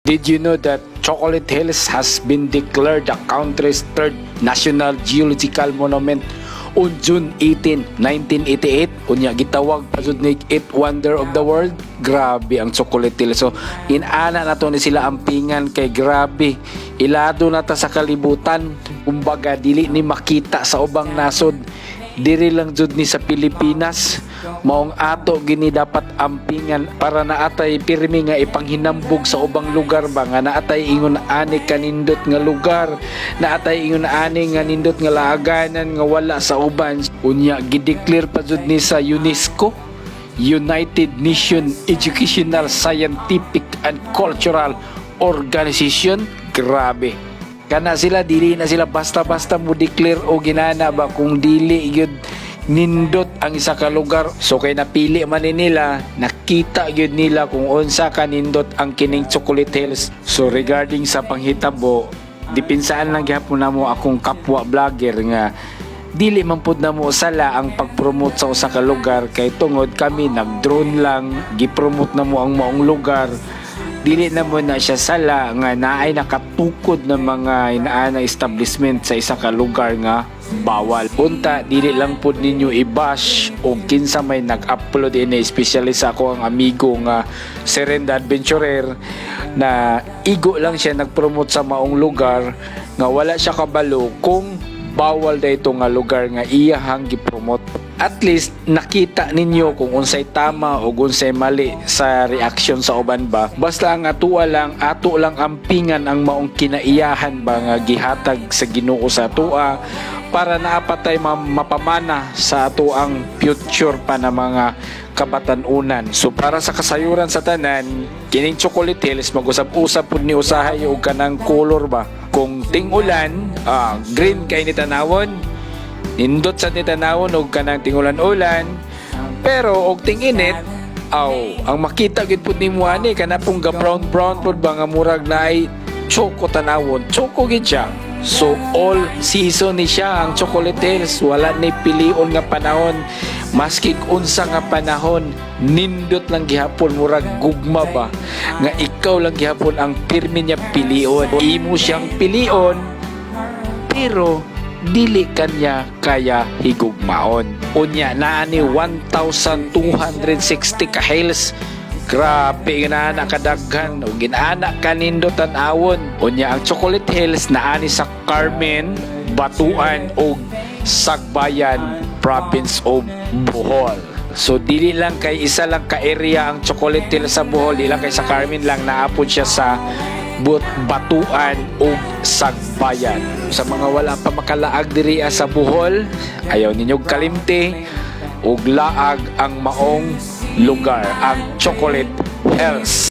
Did you know that Chocolate Hills has been declared the country's third national geological monument on June 18, 1988? Unya gitawag pa jud ni Eighth Wonder of the World. Grabe ang Chocolate Hills. So inana na to ni sila ampingan kay grabe. Ilado na ta sa kalibutan. Kumbaga dili ni makita sa ubang nasod. Diri lang jud ni sa Pilipinas. Maong ato gini dapat ampingan para naatay pirmi nga ipanghinambog sa ubang lugar ba nga naatay ingon ani kanindot nga lugar, naatay ingon ani nga nindot nga laaganan nga wala sa uban. Unya gideclare pa jud ni sa UNESCO, United Nations Educational, Scientific and Cultural Organization. Grabe. Kana sila dili na sila basta-basta mo declare o ginana ba kung dili gyud nindot ang isa ka lugar. So kay napili man nila, nakita gyud nila kung unsa ka nindot ang kining Chocolate Hills. So regarding sa panghitabo, dipinsaan lang gyapon namo akong kapwa vlogger nga dili man pud namo sala ang pag-promote sa usa ka lugar kay tungod kami nag-drone lang gi-promote namo ang maong lugar. Dili na mo na siya sala nga naay nakatukod ng mga inaana establishment sa isa ka lugar nga bawal. Unta, dili lang po ninyo i-bash o kinsa may nag-upload ini, especially sa ako ang amigo nga Serenda Adventurer na igo lang siya nag-promote sa maong lugar nga wala siya kabalo kung bawal dayto nga lugar nga iyahang gi-promote. At least nakita ninyo kung unsay tama o unsay mali sa reaction sa uban ba. Basta ang ato lang ampingan ang maong kinaiyahan ba nga gihatag sa Ginoo sa atua para naapatay mapamana sa ato ang future pa na mga kabatanunan. So para sa kasayuran sa tanan, kining Chocolate Hills mag-usap-usap pud ni usahay og kanang color ba. Kung ting-ulan, green kay ni tanawon, nindot sa titanawon og kanang tingulan-ulan. Pero og ting-init, ang makita gid pud nimo ani kana pong ga brown pud ba nga murag naay choco tanawon. Choco gid siya. So all season ni siya ang Chocolate Hills, wala ni pilion nga panahon. Maski unsa nga panahon, nindot lang gihapon murag gugma ba nga ikaw lang gihapon ang pirmi niya pilion. Imo siyang pilion pero dili kanya kaya higugmaon. Unya naa ni 1,260 ka hills. Grabe ginaana kadaghan o ginaana kanindot tan-awon. Unya ang Chocolate Hills naani sa Carmen, Batuan o Sagbayan, Province of Bohol. So dili lang kay isa lang ka area ang Chocolate Hills sa Bohol, dili lang kay sa Carmen lang, naapod siya sa Batuan o Sagbayan. Sa mga wala pa makalaag diri sa Bohol, ayaw ninyog kalimti ug laag ang maong lugar, ang Chocolate Hills.